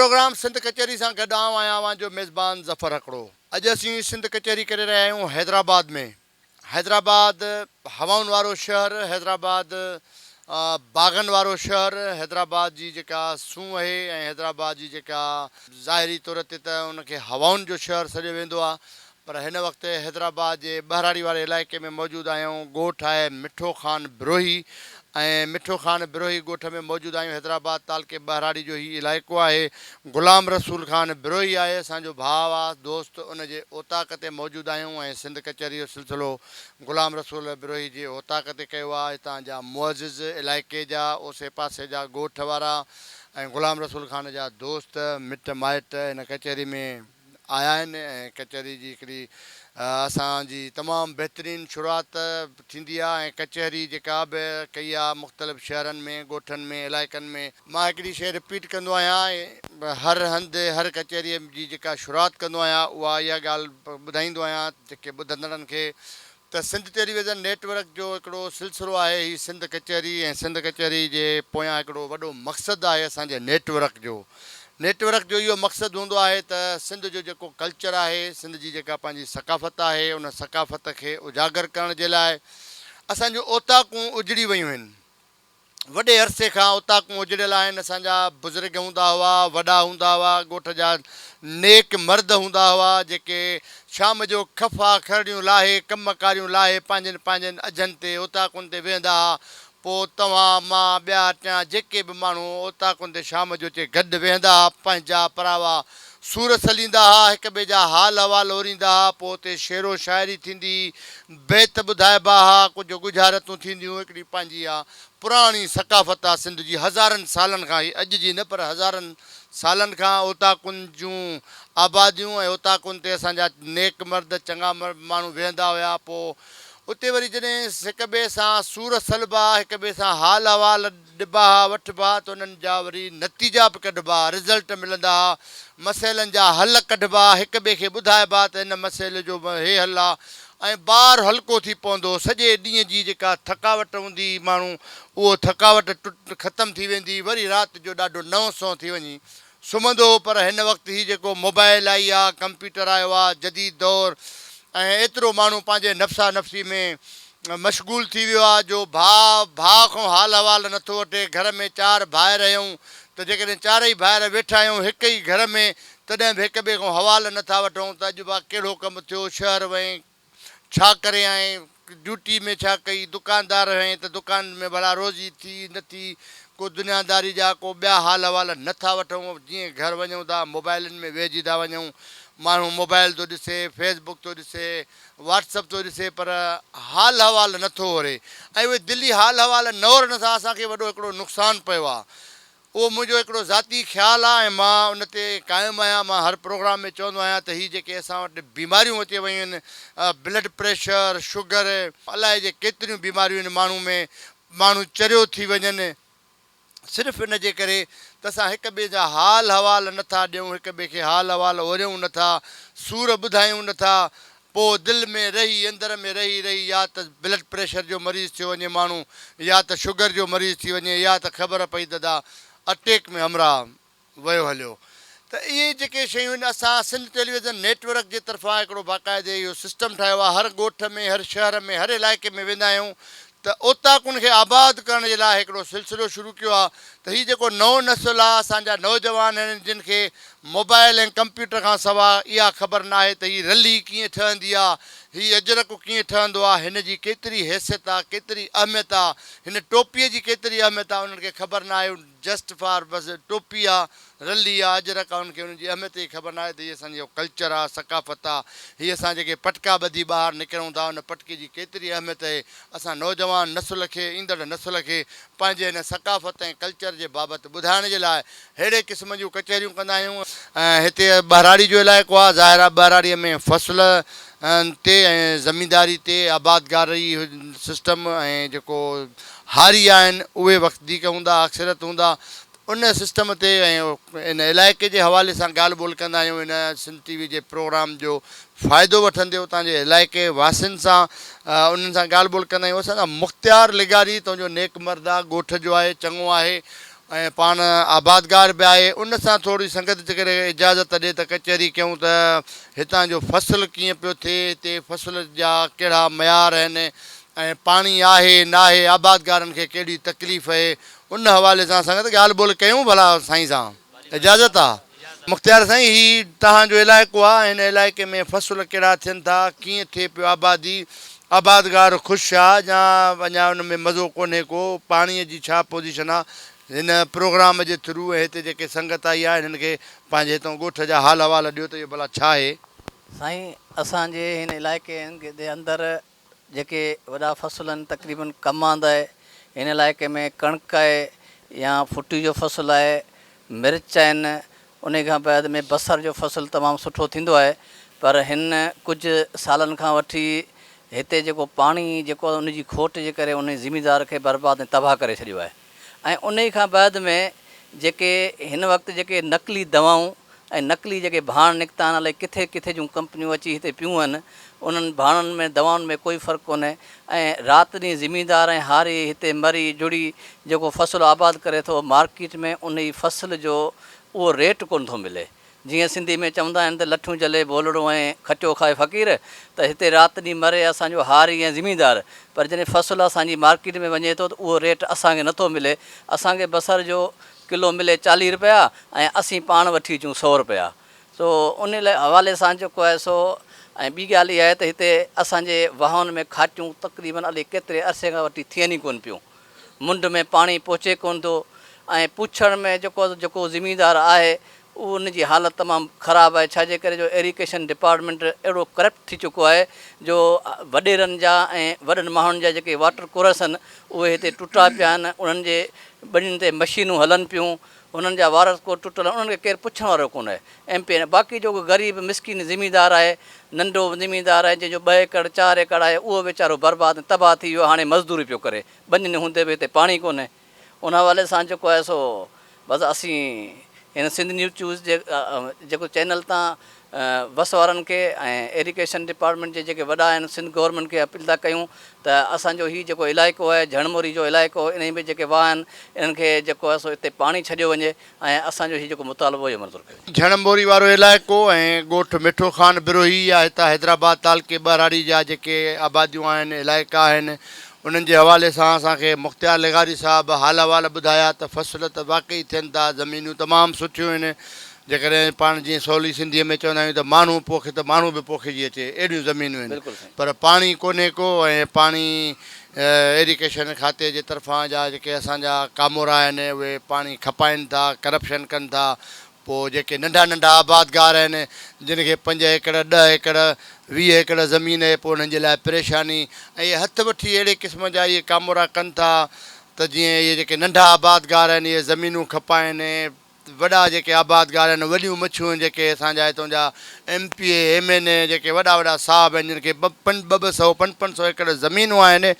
Programme Sindh कचहरी से गॾु आया हुआ जो मेज़बान ज़फ़र हिकिड़ो। अॼु असीं सिंध कचहरी करे रहिया आहियूं हैदराबाद में। हैदराबाद हवाउनि वारो शहर, हैदराबाद बाग़नि वारो शहर, हैदराबाद जी जेका सूंह आहे ऐं हैदराबाद जी जेका ज़ाहिरी तौर ते त उनखे हवाउनि जो शहर सॾियो वेंदो आहे, पर हिन वक़्तु हैदराबाद जे ॿाहिराड़ी वारे इलाइक़े में मौजूदु आहियूं। ॻोठु आहे मिठो ख़ान बिरोही ऐं मिठो ख़ान बिरोही ॻोठ में मौजूदु आहियूं। हैदराबाद तालुके ॿाहिराड़ी जो ही इलाइक़ो आहे। ग़ुलाम रसूल ख़ान बिरोही आहे, असांजो भाउ आहे, दोस्त, उनजे ओताक़ ते मौजूदु आहियूं ऐं सिंध कचहरी जो सिलसिलो ग़ुलाम रसूल बिरोही जे ओताक़ ते कयो आहे। हितां जा मुअज़िज़ इलाइक़े जा, ओसे पासे जा ॻोठ वारा ऐं ग़ुलाम रसूल ख़ान जा दोस्त मिट माइट हिन कचहरी में आया आहिनि ऐं कचहरी जी हिकिड़ी असांजी तमामु बहितरीनु शुरूआति थींदी आहे। ऐं कचहरी जेका बि कई आहे मुख़्तलिफ़ शहरनि में, ॻोठनि में, इलाइक़नि में। मां हिकिड़ी शइ रिपीट कंदो आहियां, हर हंधि हर कचहरीअ जी जेका शुरूआति कंदो आहियां उहा इहा ॻाल्हि ॿुधाईंदो आहियां जेके ॿुधंदड़नि खे त सिंध टेलीविज़न नेटवर्क जो हिकिड़ो सिलसिलो आहे ही सिंध कचहरी, ऐं सिंध कचहरी जे पोयां हिकिड़ो वॾो मक़सदु आहे असांजे नेटवर्क जो। नेटवर्क जो इहो मक़सदु हूंदो आहे त सिंध जो जेको कल्चर आहे, सिंध जी जेका पंहिंजी सकाफ़त आहे, उन सकाफ़त खे उजागर करण जे लाइ असांजूं ओताकूं उजड़ी वियूं आहिनि। वॾे अरसे खां ओताकूं उजड़ियल आहिनि। असांजा बुज़ुर्ग हूंदा हुआ, वॾा हूंदा हुआ, ॻोठ जा नेक मर्द हूंदा हुआ जेके शाम जो खफ़ा खरड़ियूं लाहे, कमकारियूं लाहे पंहिंजनि पंहिंजनि अजनि ते ओताकुनि ते वेहंदा हुआ। पोइ तव्हां मां ॿिया टियां जेके बि माण्हू ओताकुनि ते शाम जो अचे गॾु वेहंदा हुआ, पंहिंजा परावा सूर सलींदा हुआ, हिक ॿिए जा हाल अहिवाल ओरींदा हुआ। पोइ उते शेरो शाइरी थींदी, बैत ॿुधाइबा हुआ, कुझु गुज़ारतूं थींदियूं। हिकिड़ी पंहिंजी आहे पुराणी सकाफ़त आहे सिंध जी, हज़ारनि सालनि खां, ही अॼु जी न पर हज़ारनि सालनि खां ओताकुनि जूं आबादियूं ऐं ओताकुनि ते असांजा नेक मर्द चङा माण्हू वेहंदा हुआ। पोइ उते वरी जॾहिं हिक ॿिए सां सूर सलबा, हिक ॿिए सां हाल अहिवाल ॾिबा हुआ, वठिबा, त उन्हनि जा वरी नतीजा बि कढिबा, रिज़ल्ट मिलंदा हुआ, मसइलनि जा हल कढिबा, हिक ॿिए खे ॿुधाइबा त हिन मसइले जो हे हल आहे, ऐं ॿार हल्को थी पवंदो। सॼे ॾींहं जी जेका थकावट हूंदी माण्हू उहो थकावट ख़तमु थी वेंदी, वरी राति जो ॾाढो नओं सौ थी वञी सुम्हंदो। पर हिन वक़्तु ही जेको मोबाइल आई आहे, कंप्यूटर आयो आहे, जदीद दौरु, ऐं एतिरो माण्हू पंहिंजे नफ़्सा नफ़्सी में मशगूल थी वियो आहे जो भाउ खां हाल अहिवाल नथो वठे। घर में 4 भाइर आहियूं त जेकॾहिं 4 ई भाइर वेठा आहियूं हिक ई घर में, तॾहिं बि हिक ॿिए खां हवाल नथा वठूं त अॼु बा कहिड़ो कमु थियो, शहर वएं, छा करे आएं, ड्यूटी में छा कई, दुकानदार आहीं त दुकान में भला रोज़ी थी नथी, को दुनियादारी जा को ॿिया हाल अहिवाल नथा वठूं। जीअं घर वञूं था मोबाइलनि में वेझी था वञूं, माण्हू मोबाइल थो ॾिसे, फेसबुक थो ॾिसे, व्हाट्सअप थो ॾिसे, पर हाल अहिवाल नथो ओरे। ऐं उहे दिली हाल अहिवाल न ओरण सां असांखे वॾो हिकिड़ो नुक़सानु पियो आहे। उहो मुंहिंजो हिकिड़ो ज़ाती ख़्यालु आहे ऐं मां उन ते क़ाइमु आहियां। मां हर प्रोग्राम में चवंदो आहियां त हीअ जेके असां वटि बीमारियूं अची वियूं आहिनि, ब्लड प्रेशर, शुगर, अलाए जे केतिरियूं बीमारियूं आहिनि माण्हू में, माण्हू चरियो थी वञनि, सिर्फ़ु इन जे करे त असां हिक ॿिए जा हाल अहिवाल नथा ॾियूं, हिक ॿिए खे हाल अहिवाल ओरियूं नथा, सूर ॿुधायूं नथा। पोइ दिलि में रही, अंदर में रही रही या त ब्लड प्रेशर जो मरीज़ थी वञे माण्हू, या त शुगर जो मरीज़ थी वञे, या त ख़बर पई त अटैक में हमरा वियो हलियो। त इहे जेके शयूं आहिनि, असां सिंध टेलीविज़न नेटवर्क जे तरफ़ां हिकिड़ो बाक़ाइदे इहो सिस्टम ठाहियो आहे। हर ॻोठ में, हर शहर में, हर इलाइक़े में वेंदा आहियूं त ओताकुनि खे आबाद करण जे लाइ हिकिड़ो सिलसिलो शुरू कयो आहे। त हीअ जेको नओं नस्ल आहे, असांजा नौजवान आहिनि जिन खे मोबाइल ऐं कंप्यूटर खां सवाइ इहा ख़बर न आहे त हीअ रली कीअं ठहंदी आहे, हीअ अजरक कीअं ठहंदो आहे, हिन जी केतिरी हैसियत आहे, केतिरी अहमियत आहे, हिन टोपीअ जी केतिरी अहमियत आहे, उन्हनि खे ख़बर न आहे। जस्ट फॉर बसि टोपी आहे, रली आहे, अजरक आहे, उनखे उन्हनि जी अहमियत जी ख़बर न आहे त हीअ असांजो कल्चर आहे, सकाफ़त आहे। हीअ असां जेके पटका ॿधी ॿाहिरि निकिरूं था, उन पटके जी केतिरी अहमियत आहे। असां नौजवान नस्ल खे, ईंदड़ नस्ल खे पंहिंजे हिन सकाफ़त ऐं कल्चर जे बाबति ॿुधाइण जे लाइ अहिड़े क़िस्म जूं कचहरियूं कंदा आहियूं। ऐं हिते ॿाहिराड़ी जो इलाइक़ो आहे, ज़ाहिर आहे ॿाहिराड़ीअ में फ़सुल ते ऐं ज़मीनदारी ते आबादगारी सिस्टम ऐं जेको हारी आहिनि उहे वधीक हूंदा, अक्सरत हूंदा उन सिस्टम ते। ऐं इन इलाइक़े जे हवाले सां ॻाल्हि ॿोल कंदा आहियूं। इन सिंध टीवी जे प्रोग्राम जो फ़ाइदो वठंदे उतां जे इलाइक़े वासियुनि सां उन्हनि सां ॻाल्हि ॿोल कंदा आहियूं। असांजा मुख़्तियार लिगारी तुंहिंजो नेक मर्द आहे, ॻोठ जो आहे, चङो आहे, ऐं पाण आबादगार बि आहे। उन सां थोरी संगत जे करे इजाज़त ॾिए त कचहरी कयूं त हितां जो फ़सुलु कीअं पियो थिए, हिते फ़सुल जा कहिड़ा मयार आहिनि ऐं पाणी आहे न आहे, आबादगारनि खे कहिड़ी तकलीफ़ आहे, उन हवाले सां संगत ॻाल्हि ॿोल कयूं भला साईं सां, इजाज़त आहे? मुख़्तियार साईं, ही तव्हांजो इलाइक़ो आहे, हिन इलाइक़े में फ़सुल कहिड़ा थियनि था, कीअं थिए पियो आबादी, आबादगार ख़ुशि आहे या अञा उन में मज़ो कोन्हे को, पाणीअ जी छा पोज़ीशन आहे हिन प्रोग्राम जे थ्रू, ऐं हिते जेके संगत आई आहे हिननि खे पंहिंजे हितां ॻोठ जा हाल अहिवाल ॾियो त इहो भला छा आहे? साईं, असांजे हिन इलाइक़े जे अंदरि जेके वॾा फ़सुल आहिनि तक़रीबन कमांद आहे, हिन इलाइक़े में कणिक आहे या फुटी जो फ़सुलु आहे, मिर्च आहिनि, उन खां बाद में बसर जो फ़सुलु तमामु सुठो थींदो आहे। पर हिन कुझु सालनि खां वठी हिते जेको पाणी जेको आहे उनजी खोट जे करे उन ज़मीदार खे बर्बादु ऐं तबाह करे छॾियो आहे। ऐं उन खां बाद में जेके हिन वक़्तु जेके नकली दवाऊं ऐं नकली जेके भाण निकिता आहिनि, अलाए किथे किथे जूं कंपनियूं अची हिते पियूं आहिनि, उन्हनि भाणनि में दवाउनि में कोई फ़र्क़ु कोन्हे। ऐं राति ॾींहुं ज़मीदार ऐं हारी हिते मरी जुड़ी जेको फ़सुलु आबादु करे थो, मार्केट में उन जी फ़सुल जो उहो रेट कोन थो मिले। जीअं सिंधी में चवंदा आहिनि त लठूं जले बोलड़ो ऐं खटियो खाए फ़क़ीर, त हिते राति ॾींहुं मरे असांजो हारी ऐं ज़मीदार, पर जॾहिं फ़सुलु असांजी मार्केट में वञे थो त उहो रेट असांखे नथो मिले। असांखे बसर जो किलो मिले 40 रुपया ऐं असीं पाण वठी अचूं 100 रुपया। सो उन हवाले सां जेको आहे सो, ऐं ॿी ॻाल्हि इहा आहे त हिते असांजे वाहन में खाटियूं तक़रीबन अलाए केतिरे अरसे खां वठी थियनि ई कोन पियूं, मुंड में पाणी पहुचे कोन थो, ऐं पुछण में जेको ज़मीदार आहे उनजी हालत तमामु ख़राबु आहे। छाजे करे जो इरिगेशन डिपार्टमेंट अहिड़ो करप्ट थी चुको आहे जो वॾेरनि जा ऐं वॾनि माण्हुनि जा जेके वाटर कोरस आहिनि उहे हिते टुटा पिया आहिनि, उन्हनि जे ॿिन्हिनि ते मशीनूं हलनि पियूं, हुननि जा वारस को टुटल, उन्हनि खे केरु पुछण वारो कोन आहे। MP बाक़ी जेको ग़रीब मिसकिन ज़मीदार आहे, नंढो ज़मीदार आहे जंहिंजो 2 एकड़ 4 एकड़ आहे, उहो वीचारो बर्बादु तबाह थी वियो, हाणे मज़दूरी पियो करे, ॿिन्हिनि हूंदे बि हिते पाणी कोन्हे। उन हवाले सां जेको आहे सो बसि असीं हिन सिंध न्यूज़ जेको चैनल तां बस वारनि खे ऐं इरिगेशन डिपार्टमेंट जे जेके वॾा आहिनि सिंध गवर्नमेंट खे अपील था कयूं त असांजो हीउ जेको इलाइक़ो आहे झणमोरी जो इलाइक़ो, इन में जेके वाह आहिनि इन्हनि खे जेको आहे सो हिते पाणी छॾियो वञे ऐं असांजो हीउ जेको मुतालबो इहो मंज़ूरु कयो। झणमोरी वारो इलाइक़ो ऐं ॻोठ मिठो ख़ान बिरोही आहे, हितां हैदराबाद तालके ॿराड़ी जा जेके आबादियूं आहिनि, इलाइक़ा आहिनि, उन्हनि जे हवाले सां असांखे मुख़्तियार लेगारी साहिबु हाल अहिवाल ॿुधाया त फ़सुल त वाक़ई थियनि था, ज़मीनूं तमामु सुठियूं आहिनि। जेकॾहिं पाण जीअं सवली सिंधीअ में चवंदा आहियूं त माण्हू पोखे त माण्हू बि पोखिजी अचे, अहिड़ियूं ज़मीनूं आहिनि, पर पाणी कोन्हे को। ऐं पाणी इरिगेशन खाते जे तरफ़ां जा जेके असांजा कामोरा आहिनि उहे पाणी खपाइनि था, करप्शन कनि था। पोइ जेके नंढा नंढा आबादगार आहिनि जिन खे 5 एकड़ 10 एकड़ 20 एकड़ ज़मीन आहे, पोइ उन्हनि जे लाइ परेशानी, ऐं इहे हथ वठी अहिड़े क़िस्म जा इहे कामोरा कनि था त जीअं इहे जेके नंढा आबादगार आहिनि इहे ज़मीनूं खपाइनि, वॾा जेके आबादगार आहिनि, वॾियूं मच्छियूं आहिनि जेके असांजा हितां जा MP MNA जेके वॾा वॾा साहब आहिनि जिन खे 200-200 500 एकड़ ज़मीनूं आहिनि,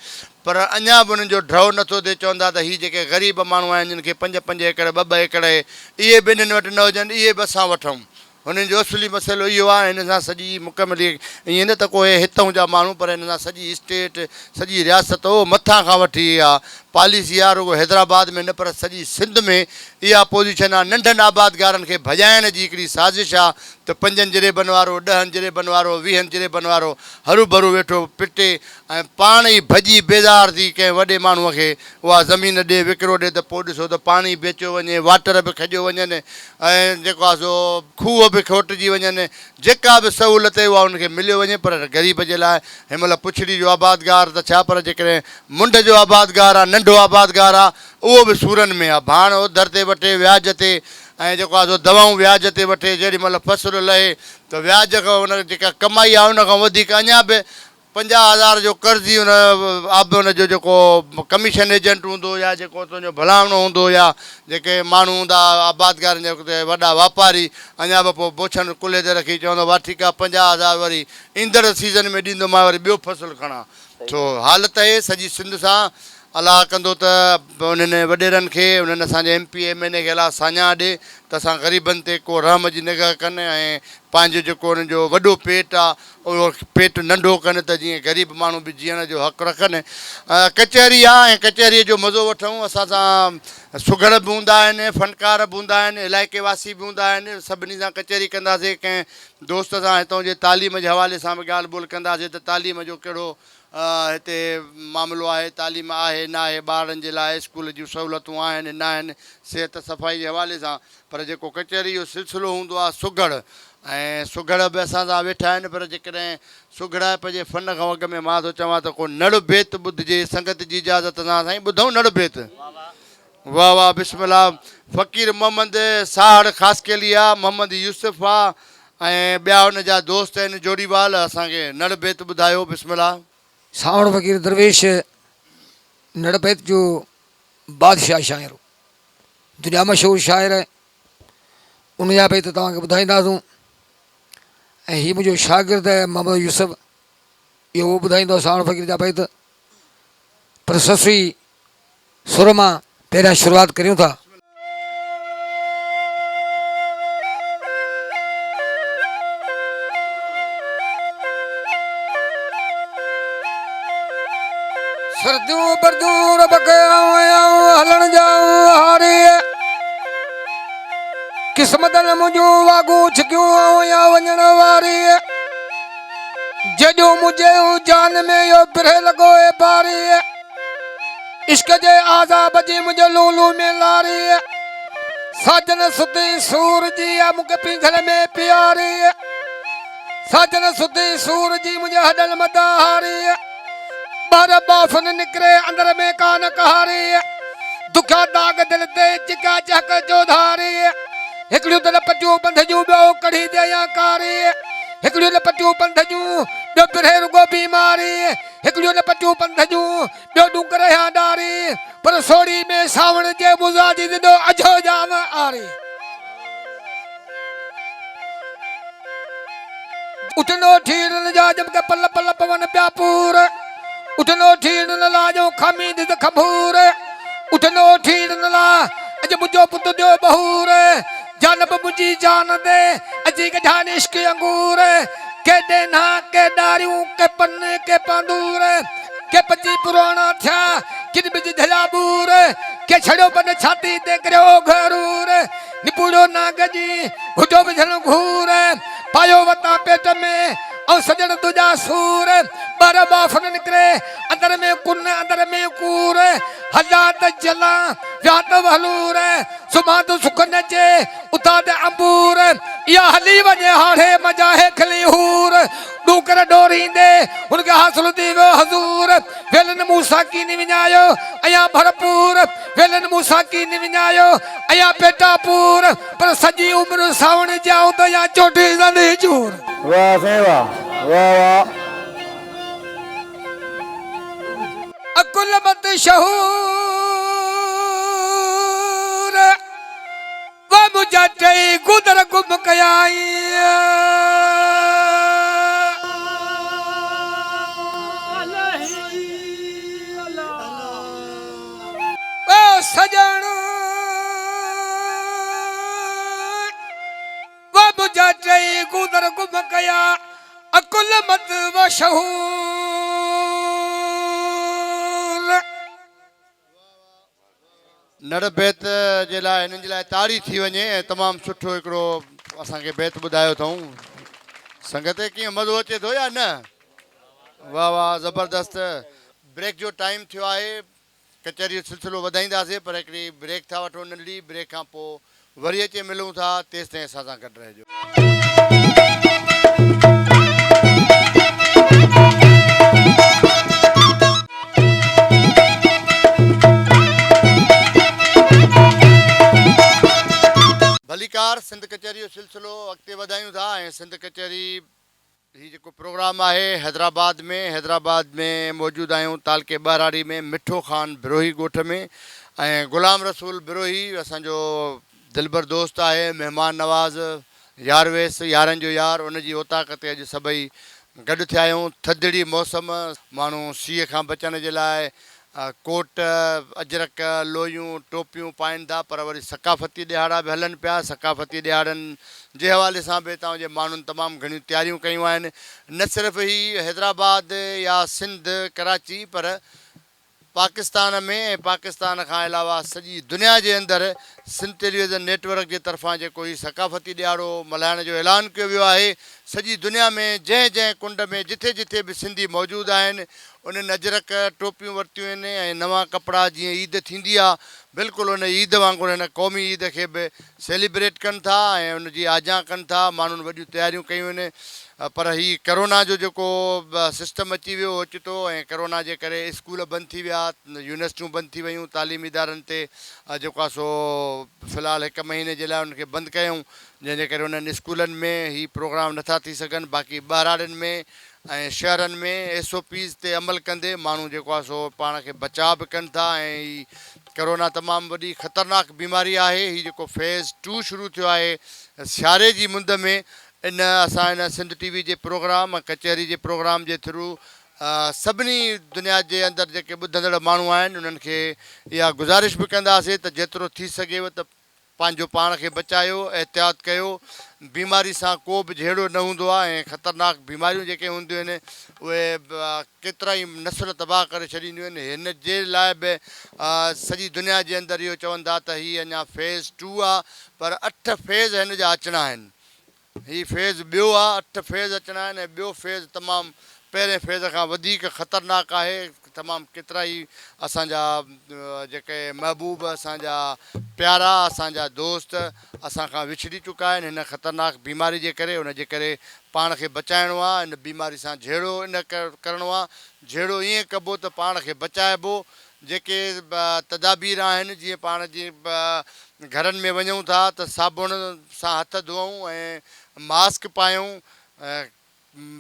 पर अञा बि उन्हनि जो ड्रव नथो थिए। चवंदा त हीअ जेके ग़रीब माण्हू आहिनि जिन खे 5-5 एकड़ 2-2 एकड़ आहे, इहे बि हिननि वटि न हुजनि, इहे बि असां वठूं। हुननि जो असली मसइलो इहो आहे। हिन सां सॼी मुकमली ईअं न त कोई हितां जा माण्हू, पर हिन सां सॼी स्टेट सॼी रियासत हो मथां खां वठी इहा पॉलिसी आहे, रुगो हैदराबाद में न पर सॼी सिंध में इहा पोज़ीशन आहे। नंढनि आबादगारनि खे भॼाइण जी हिकिड़ी साज़िश आहे त 5 जरेबनि वारो, 10 जरेबनि वारो, 20 जरेबनि वारो हरू भरू वेठो पिटे ऐं पाण ई भॼी बेज़ार थी कंहिं वॾे माण्हूअ खे उहा ज़मीन ॾे, विकिरो ॾे, त पोइ ॾिसो त पाणी बेचियो वञे, वाटर बि खॼियो वञनि ऐं जेको आहे सो खूह बि खोटिजी वञनि, जेका बि सहूलियत आहे उहा उनखे मिलियो वञे। पर ग़रीब जे लाइ हिन महिल पुछड़ी जो आबादगार त छा, पर जेकॾहिं मुंड जो आबादगार आहे, नंढो आबादगार आहे, उहो बि सूरनि में आहे। भाण उधर ते वठे व्याज ते, ऐं जेको आहे सो दवाऊं व्याज ते वठे, जेॾी महिल फ़सुलु लहे त व्याज खां उन जेका कमाई आहे उन खां वधीक अञा बि 50,000 जो कर्ज़ी हुनजो जेको कमीशन एजेंट हूंदो या जेको तुंहिंजो भलावणो हूंदो या जेके माण्हू हूंदा आबादगारनि जे वॾा वापारी, अञा बि पोइ बोछनि कुल्हे ते रखी चवंदो भाउ ठीकु आहे 50,000 वरी ईंदड़ सीज़न में ॾींदो, मां वरी ॿियो फ़सुलु खणा। छो हालत आहे सॼी सिंध सां अलाह कंदो त उन्हनि वॾेरनि खे उन्हनि असांजे MP MNA खे अलाह साञा ॾे त असां ग़रीबनि ते को रहम जी निगाह कनि ऐं पंहिंजो जेको उन्हनि जो वॾो पेटु आहे उहो पेटु नंढो कनि त जीअं ग़रीब माण्हू बि जीअण जो हक़ु रखनि। कचहरी आहे ऐं कचहरीअ जो मज़ो वठूं। असां सां सुघड़ बि हूंदा आहिनि, फनकार बि हूंदा आहिनि, इलाइक़े वासी बि हूंदा आहिनि। सभिनी सां कचहरी कंदासीं। कंहिं दोस्त सां हितां जे तालीम जे हवाले सां बि ॻाल्हि ॿोल कंदासीं त तालीम जो कहिड़ो हिते मामिलो आहे, तालीम आहे न आहे, ॿारनि जे लाइ स्कूल जूं सहूलियतूं आहिनि न आहिनि, सिहत सफ़ाई जे हवाले सां। पर जेको कचहरी जो सिलसिलो हूंदो आहे सुघड़, ऐं सुघड़ बि असां सां वेठा आहिनि। पर जेकॾहिं सुघड़ाइप जे फन खां अॻ में मां थो चवां त को नड़ बेत ॿुधिजे संगत जी इजाज़त सां। साईं ॿुधूं नड़ बेत? वाह वाह बिस्मिल्लाह। फ़क़ीर मोहम्मद साहड़ ख़ासकेलिया, मोहम्मद यूसुफ आहे ऐं ॿिया हुन जा दोस्त आहिनि जोड़ीवाल। असांखे नड़ बेत ॿुधायो बिस्मिल्लाह। सावण फ़क़ीर दरवेश नड़बैत जो बादशाह शाइर, दुनिया मशहूरु शाइर आहे। उन जा बैत तव्हांखे ॿुधाईंदासूं। ऐं हीउ मुंहिंजो शागिर्दु आहे मोहम्मद यूसुफ, इहो उहो ॿुधाईंदो सावण फ़क़ीर जा बैत। पर ससुई सुर मां पहिरियां शुरूआति करियूं था। सर्दियूं बरदूं रब कयाऊं हलण जाऊं हारे, क़िस्मत न मुंहिंजूं वागूं छिकियूं या वञण वारी, जॾो मुंहिंजे जान में इहो बिरह लॻो ए बारी, इश्क जे आज़ाब जी मुंहिंजे लूलू में लारी, साजन सुती सूर जी आहे मूंखे पिंघल में प्यारी, साजन सुती सूर जी मुंहिंजे हॾनि मथां हारी, ॿार बाफ़न निकिरे अंदर में कान कहारी, दुखिया दाग दिल ते चिका चहक जो धारी, हिकिड़ियूं त लपटियूं पंध जूं ॿियो कढ़ी दे या कारी, हिकिड़ियूं लपटियूं पंध जूं ॿियो बिरहे रुगो बीमारी, हिकिड़ियूं लपटियूं पंध जूं ॿियो डूंगर या डारी, पर सोड़ी में सावण जे बुज़ा जी दिदो अझो जाम आरी। उठनो ठीरन जा जम के पल पल पवन प्यापूर, उठनो ठीरन ला जो खामी दिद खबूर, उठनो ठीरन ला अज मुझो पुत दियो बहूर, जानब मुझी जान दे अजी गठान इश्क अंगूर, के देना के डारियूं के पन के पांदूर, के पची पुराना थिया किन बिज धलाबूर, के छड़ो बन छाती ते करो घरूर, निपुड़ो नाग जी हुजो बिझन घूर, पायो वता पेट में और सजन तुझा सूर, बर बाफन निकरे अंदर में कुन अंदर में कूर, हजात जला व्यात वलूर, सुबह तो सुख नचे उताद अंबूर, या हली वने हाड़े मजा है खली हूर, डूकर डोरींदे उनके हासिल दीवो हजूर, वेलन मूसा की निविनायो अया भरपूर, वेलन मूसा की निविनायो अया पेटापूर, पर सजी उम्र सावण जाओ तो या चोटी जने चूर। वाह साईं वाह, वाह वाह। अकुल मत शहूर व मुझा चई गुदर गुम कयाई, ओ सजन व मुझा चई गुदर गुम कया, अकुल मत व शहूर। नड़ बेत जे लाइ हिननि जे लाइ ताड़ी थी वञे ऐं तमामु सुठो हिकिड़ो असांखे बेत ॿुधायो अथऊं। संगत कीअं मज़ो अचे थो या न? वाह वाह ज़बरदस्त। ब्रेक जो टाइम थियो आहे, कचहरी जो सिलसिलो वधाईंदासीं पर हिकिड़ी ब्रेक था वठूं नंढड़ी। ब्रेक खां पोइ वरी अचे मिलूं था, तेसि ताईं असां सां गॾु रहिजो। भलीकार सिंध कचहरी जो सिलसिलो अॻिते वधायूं था ऐं सिंध कचहरी ही जेको प्रोग्राम आहे हैदराबाद में मौजूदु आहियूं तालके ॿाराड़ी में मिठो ख़ान बिरोही ॻोठ में, ऐं ग़ुलाम रसूल बिरोही असांजो दिलबर दोस्त आहे, महिमान नवाज़ यारवेस, यारनि जो यार। उनजी ओताक़ ते अॼु सभई गॾु थिया आहियूं। थधिड़ी मौसम, माण्हू सीउ खां बचण जे लाइ कोट अजरक लोयूं टोपियूं पाइनि था, पर वरी सकाफ़ती ॾियारा बि हलनि पिया। सकाफ़ती ॾियारनि जे हवाले सां बि हितां जे माण्हुनि तमामु घणियूं तयारियूं कयूं आहिनि। न सिर्फ़ु ही हैदराबाद या सिंध कराची, पर पाकिस्तान में ऐं पाकिस्तान खां अलावा सॼी दुनिया जे अंदरि सिंध टेलीविज़न नेटवर्क जे तरफ़ां जेको ही सकाफ़ती ॾियारो मल्हाइण जो ऐलान कयो वियो आहे। सॼी दुनिया में जंहिं जंहिं कुंड में जिथे जिथे बि सिंधी मौजूदु आहिनि, उन्हनि अजरक टोपियूं वरितियूं आहिनि ऐं नवां कपिड़ा, जीअं ईद थींदी आहे बिल्कुलु उन ईद वांगुरु हिन क़ौमी ईद खे बि सेलिब्रेट कनि था ऐं उनजी आजा कनि था। माण्हुनि वॾियूं तयारियूं कयूं आहिनि। पर ही करोना जो जेको सिस्टम अची वियो ओचितो, ऐं करोना जे करे स्कूल बंदि थी विया, यूनिवर्सिटियूं बंदि थी वियूं, तालीमी इदारनि ते जेको आहे सो फ़िलहालु 1 महीने जे लाइ उनखे बंदि कयूं, जंहिंजे करे उन्हनि स्कूलनि में ही प्रोग्राम नथा थी सघनि। बाक़ी ॿाहिराड़ियुनि में ऐं शहरनि में SOPs ते अमल कंदे माण्हू जेको आहे सो पाण खे बचाव बि कनि था। ऐं ही करोना तमामु वॾी ख़तरनाक बीमारी आहे। ही जेको फेज़ 2 शुरू थियो आहे सियारे जी मुंद में, इन असां इन सिंध TV जे प्रोग्राम कचहरी जे प्रोग्राम जे थ्रू सभिनी दुनिया जे अंदरि जेके ॿुधंदड़ माण्हू आहिनि उन्हनि खे इहा गुज़ारिश बि कंदासीं त जेतिरो थी सघेव त पंहिंजो पाण खे बचायो, एहतियात कयो। बीमारी सां को बि जहिड़ो न हूंदो आहे ऐं ख़तरनाक बीमारियूं जेके हूंदियूं आहिनि उहे केतिरा ई नसुल तबाह करे छॾींदियूं आहिनि। हिन जे लाइ बि सॼी दुनिया जे अंदरि इहो चवनि था त हीअ अञा फेज़ 2 आहे, पर 8 फेज़ हिन जा अचणा आहिनि। ही फेज़ ॿियो आहे, 8 फेज़ अचणा आहिनि ऐं ॿियो फेज़ तमामु पहिरें फेज़ खां वधीक ख़तरनाक आहे। तमामु केतिरा ई असांजा जेके महबूब, असांजा प्यारा, असांजा दोस्त असांखां विछड़ी चुका आहिनि हिन ख़तरनाक बीमारी जे करे। उन जे करे पाण खे बचाइणो आहे। इन बीमारी सां जहिड़ो इन करिणो आहे, जहिड़ो ईअं कबो त पाण खे बचाइबो। जेके तदाबीर आहिनि, जीअं पाण जी घरनि में वञूं था त साबुण सां हथ धोऊं ऐं मास्क पायूं,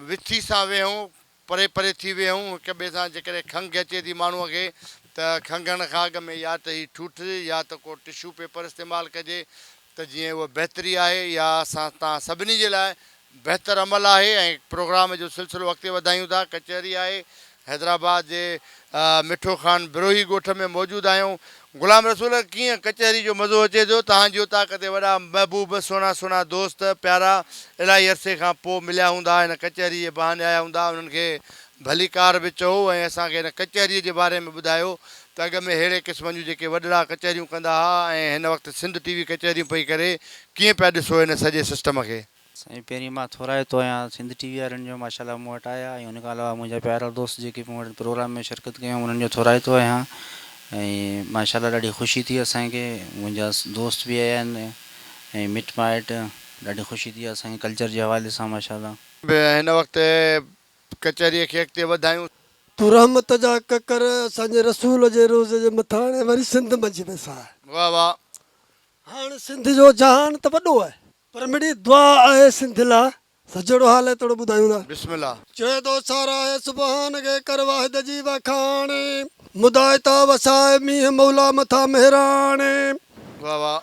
विथी सां वेहूं, परे परे थी वेहूं हिक ॿिए सां। जेकॾहिं खंघि अचे थी माण्हूअ खे त खंघण खां अॻु में या त ही ठूठ या त को टिशू पेपर इस्तेमालु कजे त जीअं उहा बहितरी आहे, या असां तव्हां सभिनी जे लाइ बहितर अमल आहे। ऐं प्रोग्राम जो सिलसिलो अॻिते वधायूं था। कचहरी आहे हैदराबाद जे मिठो खान बिरोही ॻोठ में मौजूदु आहियूं। ग़ुलाम रसूल, कीअं कचहरी जो मज़ो अचे थो? तव्हांजी उतां किथे वॾा महबूब, सुहिणा सुहिणा दोस्त प्यारा इलाही अरसे खां पोइ मिलिया हूंदा, हिन कचहरी जे बहाने आया हूंदा। उन्हनि खे भली कार बि चओ ऐं असांखे हिन कचहरीअ जे बारे में ॿुधायो त अॻ में अहिड़े क़िस्म जूं जेके वॾड़ा कचहरियूं कंदा हुआ ऐं हिन वक़्तु सिंध TV कचहरियूं पई करे, कीअं पिया ॾिसो हिन सॼे सिस्टम खे? साईं, पहिरीं मां थोराए थो आहियां सिंध TV वारनि जो, माशाल्लाह मूं वटि आया ऐं हुन खां अलावा मुंहिंजा प्यारा दोस्त जेके मूं वटि प्रोग्राम में शिरकत कयूं उन्हनि जो थोराए थो आहियां। ऐं माशाल्लाह ॾाढी ख़ुशी थी असांखे, मुंहिंजा दोस्त बि आया आहिनि ऐं मिट माइट, ॾाढी ख़ुशी थी असांखे कल्चर जे हवाले सां। माशाल्लाह हिन वक़्तु कचहरीअ खे अॻिते वधायूं। तू रहमत जा ककर असांजे रसूल जे रोज़ जे मथां हाणे वरी सिंध मजलिस आहे। वाह वाह। हाणे सिंध जो जहान त वॾो आहे, पर मिड़ी दुआ आहे सिंध लाइ। सजड़ो हाल आहे थोरो ॿुधायूं था। बिस्मिल्लाह। चए थो सारा है सुबहान के कर वाहिद जी वखाणे, मुदायता वसाए मींह मौला मथा मेहराणे। वाह वाह।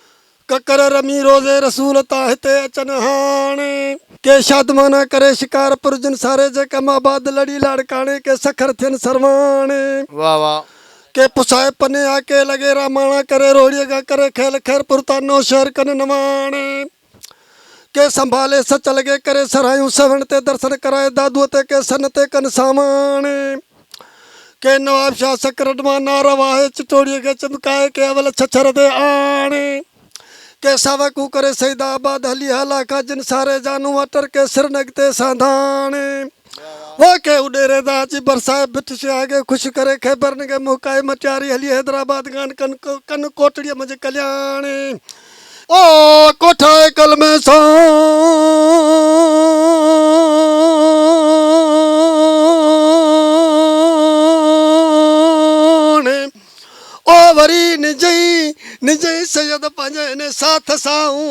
ककर रमी रोज़े रसूल ता हिते अचनि हाणे, के शादमाना करे शिकार पुरजन सारे जे कमाबाद लड़ी लाड़काणे, के सखर थियन सरवाणे। वाह वाह। के पुसाए पने आके लगे रामाणा करे रोड़िए का करे खेल खैर पुरता नो शहर कन नवाणे, के संभाले सच लगे करे सरायूं सवण ते दर्शन कराए दादू ते के सन ते कन सामाणे, के नवाब शाह सकरडमा नारवा है चिटोड़िए के चमकाए के अवल छछर दे आणे, के सावकू करे सईदाबाद हली हाला का जिन सारे जानू अटर के सिर नगते साधाणे, वो के उडेरे दाची बरसाए बिट से आगे खुश करे खैबर ने के मुकाए मचारी हली हैदराबाद गान कन कोटड़िया मुझे कल्याणे। ओ कोठाए कल में सो ओ वरी निजई सैयद पंजे ने साथ साऊं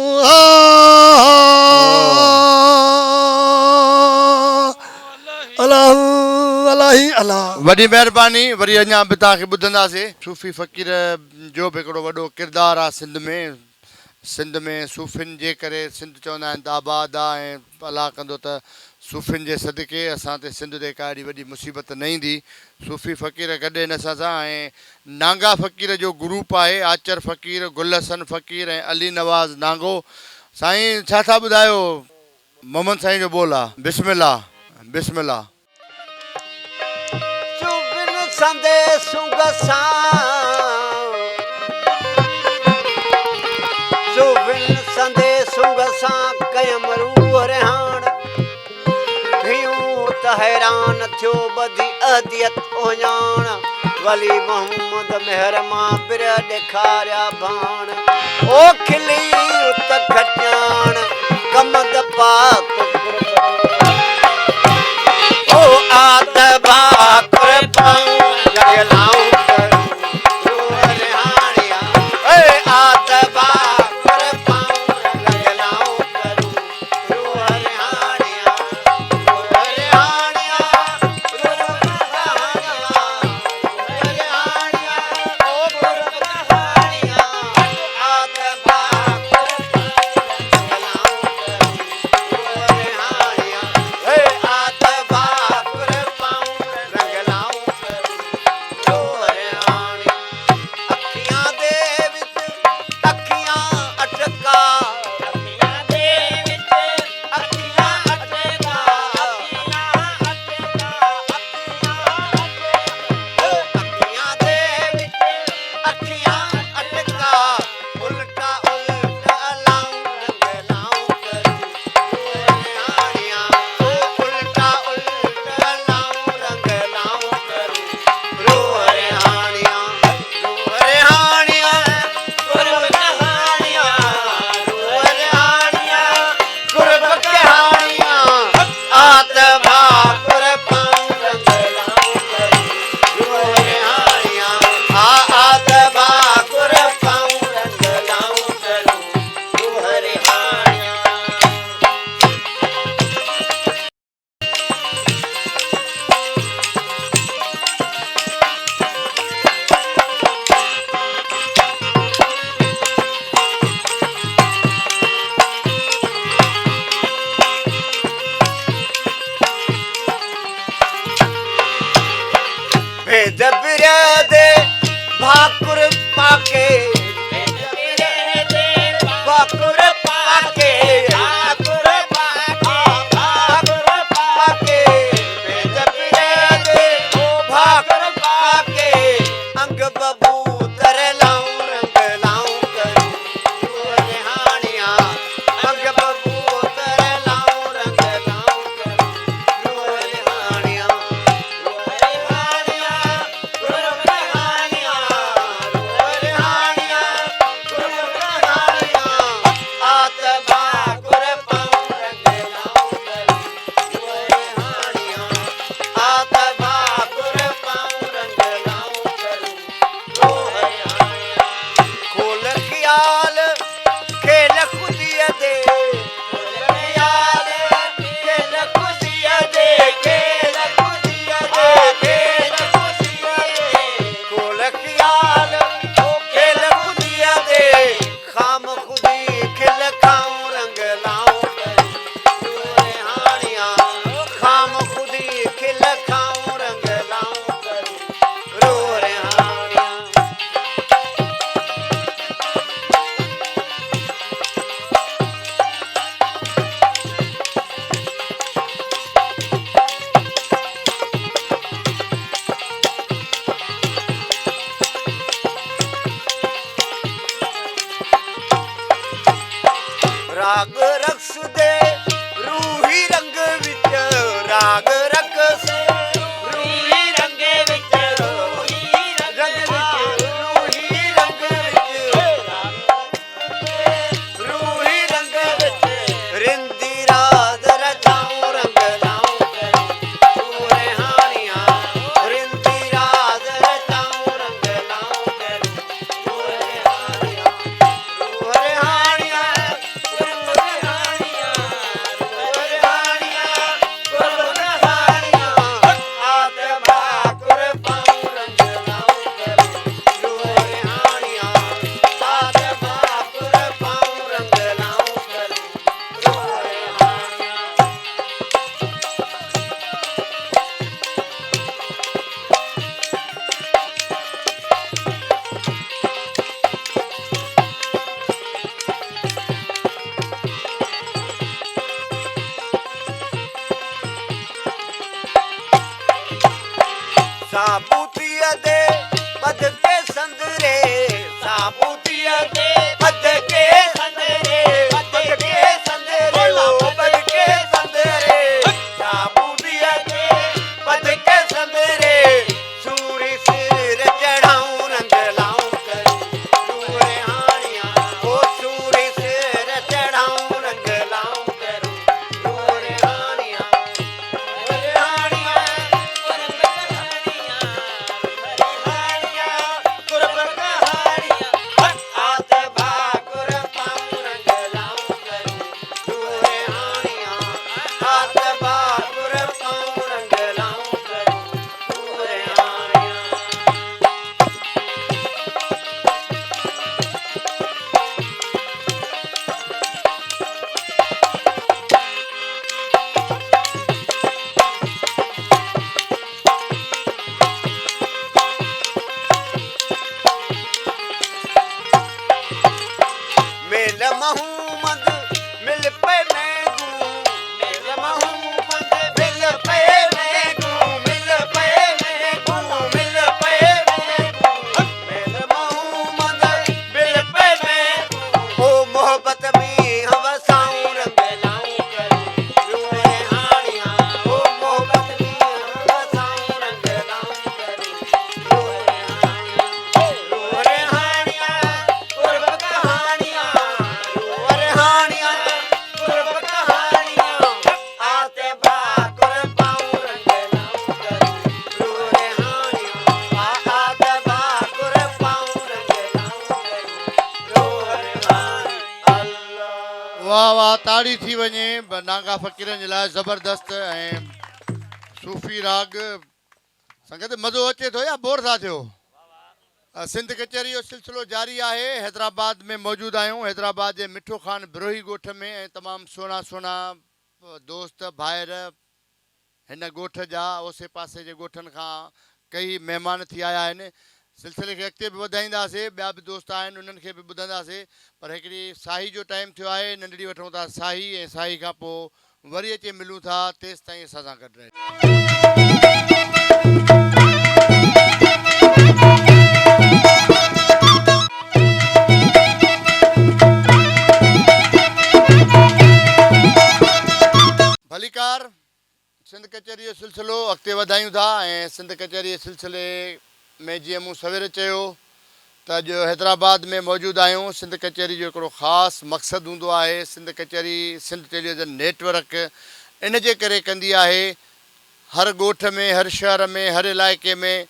वॾी महिरबानी। वरी अञा बि तव्हांखे ॿुधंदासीं। सूफ़ी फ़क़ीर जो बि हिकिड़ो वॾो किरदारु आहे सिंध में। सिंध में सूफ़ियुनि जे करे सिंध चवंदा आहिनि त आबाद आहे, ऐं अलाह कंदो त सूफ़ियुनि जे सदिके असां ते सिंध ते का एॾी वॾी मुसीबत न ईंदी। सूफ़ी फ़क़ीर गॾु आहिनि असां सां ऐं नांगा फ़क़ीर जो ग्रुप आहे, आचर फ़क़ीर, गुल हसन फ़क़ीर ऐं अली नवाज़ नांगो। साईं छा था ॿुधायो? मोहम्मद साईं जो बोल आहे, बिस्मिल्लाह बिस्मिल्लाह। सुबिन संदे सुंग सां सुबिन संदे सुंग सां कयम रूह रिहाण भियूं त हैरान थियो ॿधी अहदियत ओञाण वली मोहम्मद मेहर मां बिर ॾेखारिया भाण ओ खिली उत खटियाण कमद पाक ओ आत भाकुर पाऊं गलाऊं करूं रिहाणिया ए आत भाकुर पाऊं गलाऊं करूं रिहाणिया रिहाणिया रिहाणिया ओ रिहाणिया आत भाकुर गलाऊं करूं रिहाणिया ए आत भाकुर पाऊं रंगलाऊं करूं रिहाणिया ਅੱਖੀਆਂ ਦੇ ਵਿੱਚ ਅੱਖੀਆਂ ਅਟਕਾ ਅੱਖੀਆਂ ਦੇ ਵਿੱਚ ਅੱਖੀਆਂ ਅਟਕਾ ਅੱਖੀਆਂ ਦੇ ਵਿੱਚ ਅੱਖੀਆਂ ਅਟਕਾ ਉਲਟਾ ਉਲਟਾ ਲਾਉਂ ਰੰਗ ਲਾਉਂ ਕਰੂ ਰਿਹਾਣੀਆਂ ਉਲਟਾ ਉਲਟਾ ਲਾਉਂ ਰੰਗ ਲਾਉਂ ਕਰੂ ਰੋ ਰਿਹਾਣੀਆਂ ਰਿਹਾਣੀਆਂ ਗੁਰਬ ਕਹਾਣੀਆਂ ਰਿਹਾਣੀਆਂ ਗੁਰਬ ਕਹਾਣੀਆਂ ਆਤ ਭਾਕੁਰ ਪਾਉਂ ਰੰਗ ਲਾਉਂ ਕਰੂ ਰਿਹਾਣੀਆਂ ਆਤ ਭਾਕੁਰ ਪਾਉਂ ਰੰਗ ਲਾਉਂ ਕਰੂ ਰਿਹਾਣੀਆਂ भेद बिरदे भाकुर पाके भाकुर पाके भाकुर पाके भेद बिरदे भाकुर पाके अंग बबूतर लाऊं रंग लाऊं करूं रिहाणिया अंग बबूतर लाऊं रंग लाऊं करूं रिहाणिया रिहाणिया रिहाणिया रिहाणिया साबूतीअ दे बद के संदरे साबूतीअ दे बद के संदरे बद के संदरे बद के संदरे साबूतीअ दे बद के संदरे सूरी सिर चढ़ाऊं रंग लाऊं करूं सूरे हानिया ओ सूरी सिर चढ़ाऊं रंग लाऊं करूं सूरे हानिया मेल महूमद मिल पे मैं गूं मेल महूमद मिल पे मैं गूं मिल पे मैं गूं मिल पे मैं गूं मेल महूमद मिल पे मैं गूं ओ मोहब्बत में हवसाऊं रंग लाऊं करूं रूए हानिया ओ मोहब्बत में हवसाऊं रंग लाऊं करूं रूए हानिया कुर्ब कहानियां वाह वाह ताड़ी थी वञे नागा फ़क़ीरनि जे लाइ ज़बरदस्त ऐं सूफ़ी राग संगत मज़ो अचे थो या बोर था थियो सिंध कचहरी जो सिलसिलो जारी आहे हैदराबाद में मौजूदु आहियूं हैदराबाद जे मिठो खान बिरोही ॻोठ में ऐं तमामु सुहिणा सुहिणा दोस्त भाइर हिन ॻोठ जा ओसे पासे जे ॻोठनि खां कई महिमान थी आया आहिनि सिलसिले खे अॻिते बि वधाईंदासीं ॿिया बि दोस्त आहिनि उन्हनि खे बि ॿुधंदासीं पर हिकिड़ी साही जो टाइम थियो आहे नंढड़ी वठूं था साही ऐं साही खां पोइ वरी अची मिलूं था तेसि ताईं असां सां गॾु रहे भलीकार सिंध कचहरी जो सिलसिलो अॻिते वधायूं था ऐं सिंध कचहरी जे सिलसिले में जीअं मूं सवेर चयो त अॼु हैदराबाद में मौजूदु आहियूं सिंध कचहरी जो हिकिड़ो ख़ासि मक़सदु हूंदो आहे सिंध कचहरी सिंध टेलीविज़न नेटवर्क इन जे करे कंदी आहे हर ॻोठ में हर शहर में हर इलाइक़े में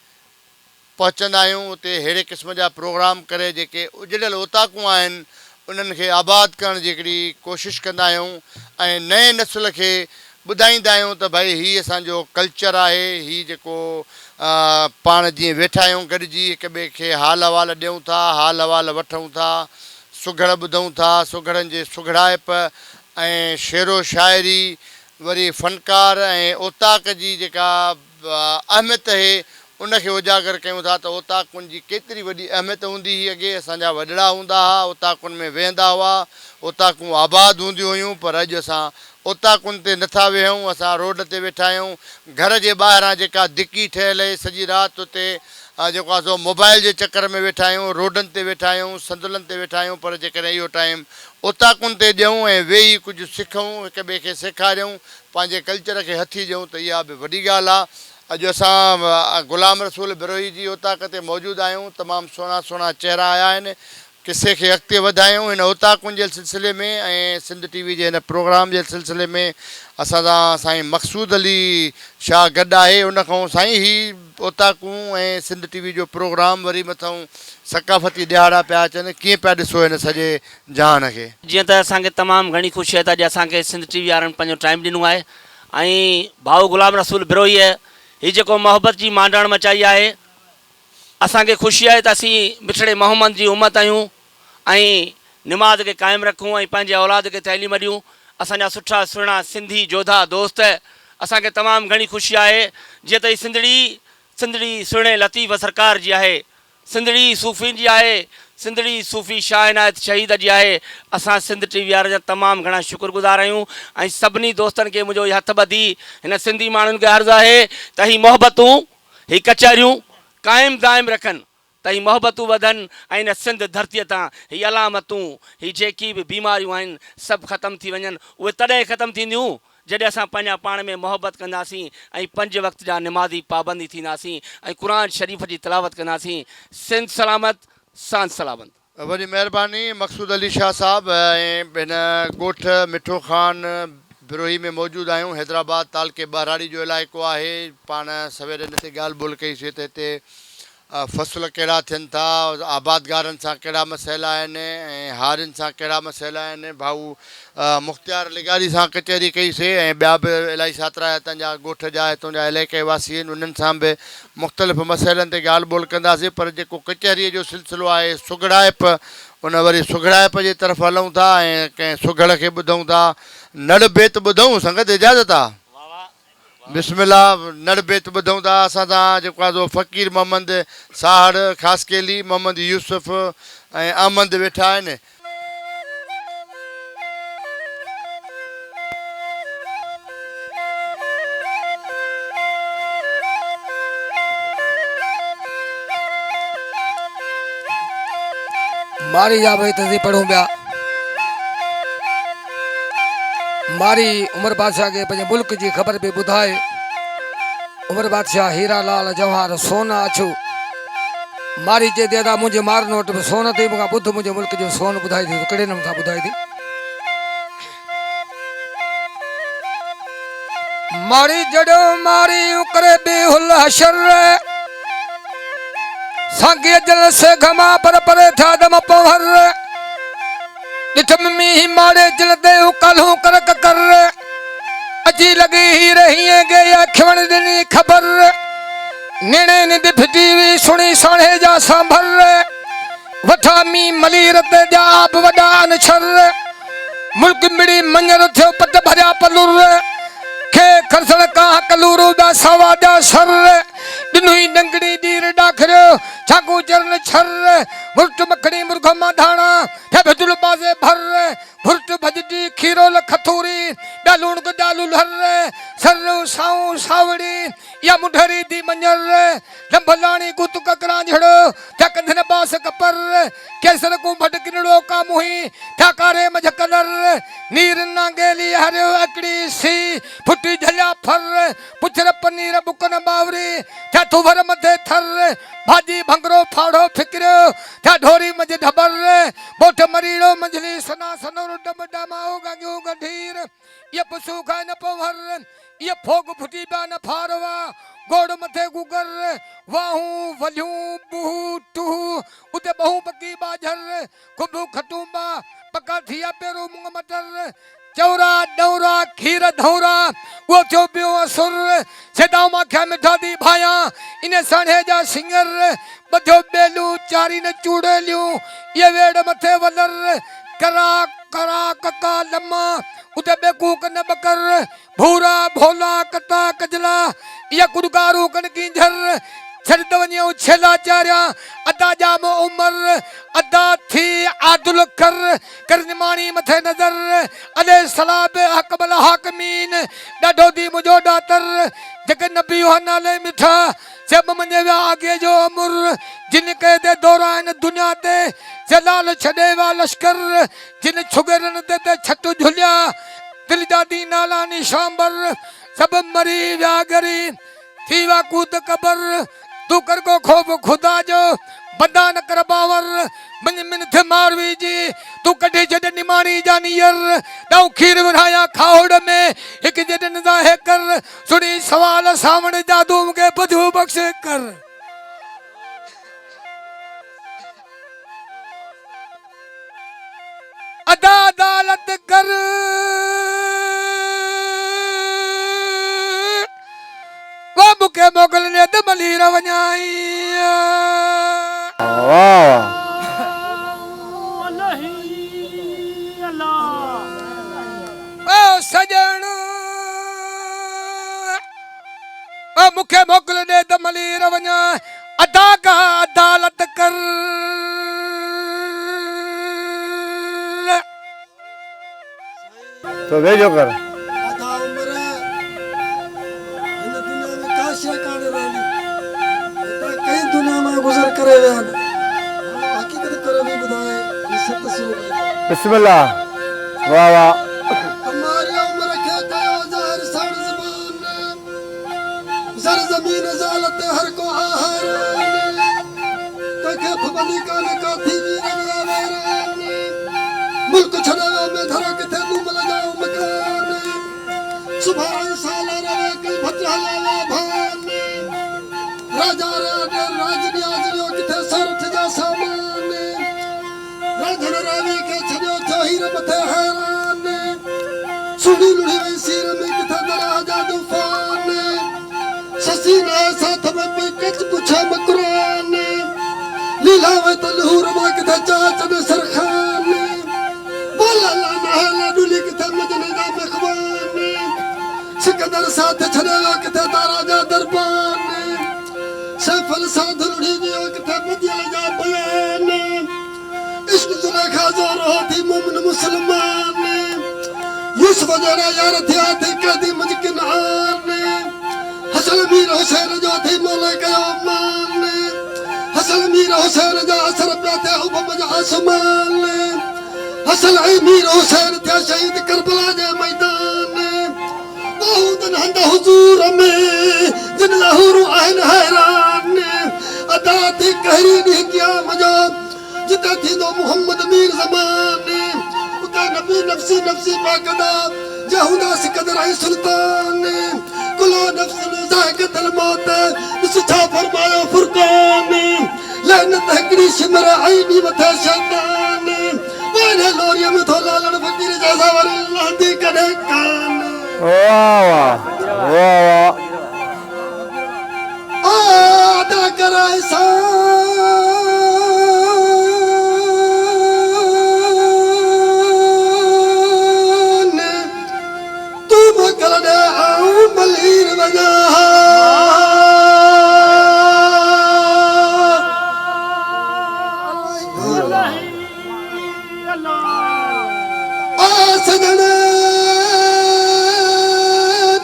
पहुचंदा आहियूं उते अहिड़े क़िस्म जा प्रोग्राम करे जेके उजड़ियल ओताकूं आहिनि उन्हनि खे आबाद करण जी हिकिड़ी कोशिशि कंदा आहियूं ऐं नए नस्ल खे ॿुधाईंदा आहियूं त भई हीअ असांजो कल्चर आहे हीअ जेको पाण जीअं वेठा आहियूं गॾिजी हिक ॿिए खे हाल अहिवाल ॾियूं था हाल अहिवाल वठूं था सुघड़ ॿुधूं था सुघड़नि जे सुघड़ाइप ऐं शेरो शाइरी वरी फ़नकार ऐं ओताक जी जेका अहमियत आहे उनखे उजागर कयूं था त ओताकुनि जी केतिरी वॾी अहमियत हूंदी हुई अॻे असांजा वॾड़ा हूंदा हुआ ओताकुनि में वेहंदा हुआ ओताकूं आबाद हूंदियूं हुयूं पर अॼु असां ओताकुनि ते नथा वेहूं असां रोड ते वेठा आहियूं घर जे ॿाहिरां जेका धिकी ठहियल आहे सॼी राति उते जेको आहे सो मोबाइल जे चकर में वेठा आहियूं रोडनि ते वेठा आहियूं संदुलनि ते वेठा आहियूं पर जेकॾहिं इहो टाइम ओताकुनि ते ॾियूं ऐं वेही कुझु सिखूं हिक ॿिए खे सेखारियूं पंहिंजे कल्चर खे हथी ॾियूं त इहा बि वॾी ॻाल्हि आहे अॼु असां ग़ुलाम रसूल बिरोही जी ओताक ते मौजूदु आहियूं तमामु सुहिणा सुहिणा चहिरा आया आहिनि किसे खे अॻिते वधायूं हिन ओताकुनि जे सिलसिले में ऐं सिंध टीवी जे हिन प्रोग्राम जे सिलसिले में असां सां साईं मक़सूद अली शाह गॾु आहे उन खां साईं ही ओताकूं ऐं सिंध टीवी जो प्रोग्राम वरी मथां सकाफ़ती ॾियारा पिया अचनि कीअं पिया ॾिसो हिन सॼे जहान खे जीअं त असांखे तमामु घणी ख़ुशी आहे त अॼु असांखे सिंध टीवी वारनि पंहिंजो टाइम ॾिनो आहे ऐं भाऊ ग़ुलाम रसूल बिरोहीअ हीअ जेको मोहबत जी मांडाण मचाई आहे असांखे ख़ुशी आहे त असीं मिठड़े मोहम्मद जी उम्मत आहियूं ऐं निमाज़ खे क़ाइमु रखूं ऐं पंहिंजे औलाद खे तइलीम ॾियूं असांजा सुठा सुहिणा सिंधी जोधा दोस्त असांखे तमामु घणी ख़ुशी आहे जीअं त हीअ सिंधड़ी सुहिणे लतीफ़ सरकार जी आहे सिंधड़ी सूफ़ी जी आहे सिंधड़ी सूफ़ी शाह इनायत शहीद जी आहे असां सिंध टीवी वारनि जा तमामु घणा शुक्रगुज़ार आहियूं ऐं सभिनी दोस्तनि खे मुंहिंजो इहो हथ ॿधी हिन सिंधी माण्हुनि खे अर्ज़ु आहे त हीअ मोहबतूं ही कचहरियूं क़ाइमु दाइमु रखनि त ही मोहबतूं वधनि ऐं इन सिंध धरतीअ तां ही अलामतूं ही जेकी बि बीमारियूं आहिनि सभु ख़तमु थी वञनि। उहे तॾहिं ख़तमु थींदियूं जॾहिं असां पंहिंजा पाण में मोहबत कंदासीं ऐं 5 वक़्त जा निमाज़ी पाबंदी थींदासीं ऐं क़ुर शरीफ़ जी तिलावत कंदासीं। सिंध सलामत, सांस सलामत। वॾी महिरबानी मक़सूद अली शाह साहब ऐं हिन ॻोठ मिठो खान बिरोही में मौजूदु आहियूं। हैदराबाद तालके बहराड़ी जो इलाइक़ो आहे। पाण सवेरे हिन ते ॻाल्हि ॿोल कईसीं त हिते फ़सुल कहिड़ा थियनि था, आबादगारनि सां कहिड़ा मसइला आहिनि ऐं हारियुनि सां कहिड़ा मसइला आहिनि। भाऊ मुख़्तियार लिगारी सां कचहरी कईसीं ऐं ॿिया बि इलाही सातरा हितां जा ॻोठ जा हितां जा इलाइक़े वासी आहिनि, उन्हनि सां बि मुख़्तलिफ़ मसइलनि ते ॻाल्हि ॿोल कंदासीं। पर जेको कचहरीअ जो सिलसिलो आहे सुगड़ाइप, उन वरी सुगड़ाइप जे तरफ़ हलूं था ऐं कंहिं सुगड़ खे ॿुधूं था। नड़ बेत ॿुधूं, संगत इजाज़त आहे? बिस्मिल्लाह, नड़ बेत ॿुधूं था। असां सां जेको आहे फ़क़ीर मोहम्मद साहड़, ख़ासकेली मोहम्मद यूसुफ ऐं अहमद वेठा आहिनि। मारी जा भाई तसी पढ़ूं पिया। मारी उमर बादशाह के पंहिंजे मुल्क जी ख़बर बि ॿुधाए। उमर बादशाह हीरा लाल जवाहर सोना अछो मारी जे दादा मुंहिंजे मार नोट में सोन थी मूंखां ॿुध मुंहिंजे मुल्क जो सोन ॿुधाई थी। कहिड़े नमूने सां ॿुधाई थी? मारी जड़ो मारी करे बेहुल हशर सांगे जल से घमा पर परे था दम पवर निठम मी मारे जल दे कलहू कर कर अजी लगी ही रही है गे या खवण दिनी खबर नेने निद फिटी सुनी साणे जा सांभर वठा मी मलीर ते जा आप वडा अनछर मुल्क मिड़ी मंजर थियो पट भरिया पलुर खे खरसण का कलूरू दा सवा जा सर दिनुई नंगड़ी दीर डाखरो छागू चरण छर मुर्ट मखणी मुर्घ माधाना हे भजुल बाजे भर भुर्ट भजदी खीरो लखथूरी डालूण को डालू लहर सरु साऊ सावड़ी या मुढरी दी मंजर लंबलानी गुत ककरा झड़ो त्या कंधन बास कपर केसर को भटकिनड़ो का मुही ठाकारे मझ कलर नीर नांगेली हरियो अकड़ी सी फुटी झल्या फर पुछर पनीर बुकन बावरी त्या थुभर मथे थर भाजी भंगरो फाड़ो फिक्रो त्या ढोरी मझ ढबर बोठ मरीड़ो मंझली सना सनोर डम डमाओ गंगो गंधीर ये पशु खाए न पवर ये फोग फुटी बा न फारवा गोड़ मथे गुगर वाहू वल्यू बुहू टूहू उते बहु बकी बाझर खुबू खटूंबा पका थिया पेरो मुंग मटर चौरा डौरा खीर धौरा वो थियो पियो असुर सेदाऊ माख्या मिठा दी भाया इने साणे जा सिंगर बधो बेलू चारी न चूड़ेलियूं ये वेड़ मथे वलर करा करा कका लम्मा उते बेकूक न बकर भूरा भोला कता कजला या कुड़गारू कन किंझर छड़ वनियो छेला चारिया अदा जाम उमर अदा थी आदुल कर निमाणी मथे नजर अले सलाब हकबल हाकमीन डाढो दी मुजो डातर जग नबी योहना ले मिठा जब मने वा आगे जो अमुर जिन के दे दौरान दुनिया ते जलाल छडे वा लश्कर जिन छुगरन ते छट झुलिया दिल जादी नाला निशांबर सब मरी व्यागरी थीवा कूद कबर तू कर को खोब खुदा जो बंदा न कर बावर मन मन थे मारवी जी तू कढे जड निमाणी जानियर दाऊ खीर बनाया खाओड़ में एक जड नदा है कर सुनी सवाल सामने जादू के बधू बख्श कर अदा अदालत कर बाबू के मोगल ने दमली रवनाई ओ सजन ओ मुखे मोगल ने दमली रवना अदा का अदालत कर तो भेजो कर आधा उम्र इन दुनिया में काशे काने रहली करे विया आहिनि हक़ीक़त करे बि ॿुधाए ही सत सूर बिस्मिल्लाह वाह वाह हमारी उम्र के कयो ज़हर सड़ ज़बान ज़र ज़मीन ज़ालत हर को आहर तके फबली कान का थी वीरनिया वैरान मुल्क छड़ायो में धरो किथे मुंह लगाओ मकान सुबह साला रवे कल भद्रा लावा भान राजा राजा राजनी आजरियो किथे सरठ जा सामान राजन रावी के छड़ियो थियो हीर मथे हैरान सुनी लुड़ी वही सीर में किथे दरा जा तूफान ससी ना साथ में पे कच पुछा मकरान लीला वे तलहूर मा किथे चाचन सरखान बोला ला नहला डुली किथे मजने जा मखवान सिकंदर साथ छड़ियो किथे तारा जा दरबान सफल साध लुड़ी दियो किथे मदिया जा बयान इश्क जुलेखा जोर होती मोमिन मुसलमान यूसुफ जरा यार थिया थे कदी मुजकिन आन हसन मीर हुसैन जो थी मौला कयो मान हसन मीर हुसैन जा असर पिया थे उब जा आसमान हसन ऐं मीर हुसैन थिया शहीद करबला जे मैदान बहुतन हंद हुजूर में जिन लहूर आहिनि हैरान अदा थी कहरी ॾींहुं क़याम जो जिते थींदो मोहम्मद मीर ज़माने उते नबी नफ्सी नफ्सी पाकदा जहूदा सिकंदर ऐं सुल्तान कुलो नफ्स ज़ाइक़तुल मौत ॾिस छा फरमायो फुरक़ान लहनत हिकिड़ी शिमर ऐं ॿी मथे शैतान वारे लोरीअ में थो लालण फ़कीर जैसा वरी लहंदी कॾहिं कान वाह वाह वाह वाह अदा कराए सा मलीर वजा सजन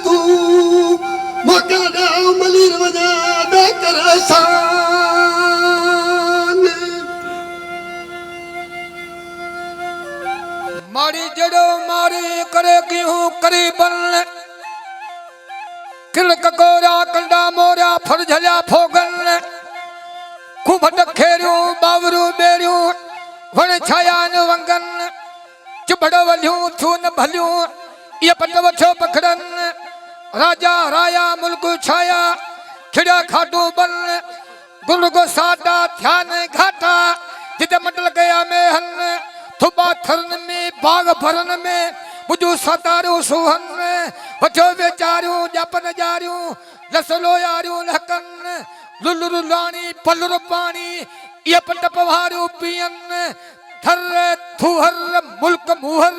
तू मौका दे मलीर वजा दे कर मारी जड़ो मारी करे क्यों करीबन किलक गोरा कंडा मोरा फर झलिया फोगन खूब खेरियूं बावरू बेरियूं वण छाया न वंगन चुबड़ वलियूं थू न भलियूं ये पट वठो पखड़न राजा राया मुल्क छाया खिड़ा खाटू बन गुल को साडा ध्यान घाटा जिते मंडल गया में हन थुबा थरन में बाग भरन में बुझू सतारू सुहन वठो वेचारियूं जापन जारियूं लसलो यारियूं लहकन लुलुरु लाणी पलुरु पाणी ये पट पवारियूं पियन थर थुहर मुल्क मुहर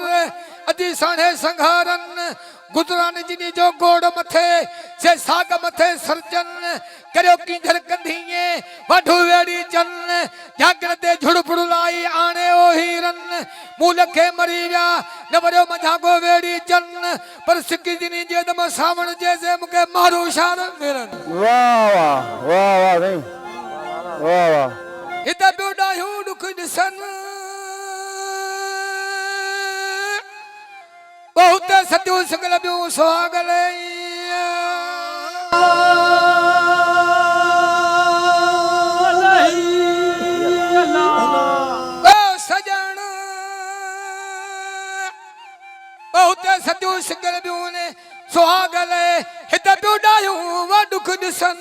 अदी साणे संघारन गुजरान जिनी जो गोड़ मथे से साग मथे सरजन करियो किंधर कंधीए वढू वेड़ी चन जागण ते झुड़पुड़ लाई आणे ओ हीरन मूल के मरी विया न वरियो मझागो वेड़ी चन पर सिक्की जिनी जे दम सावण जैसे मुके मारो शान मेरन वाह वाह वाह वाह नहीं वाह वाह हिते बियो दुख दिसन बहुत सत्यू सगल बियो सुहागल सजन बहुत सत्यू सगल बियो ने सुहागल हिते बियो ॾाहियूं वा दुख ॾिसन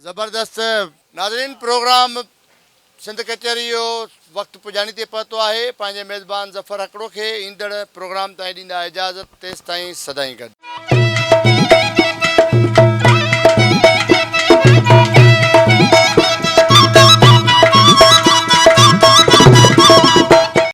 ज़बरदस्त नाज़रीन प्रोग्राम सिंध कचहरी जो वक़्तु पुॼाणी ते पहुतो आहे पंहिंजे मेज़बान ज़फ़र हकड़ो खे ईंदड़ प्रोग्राम ताईं ॾींदा इजाज़त तेसि ताईं सदाईं गॾु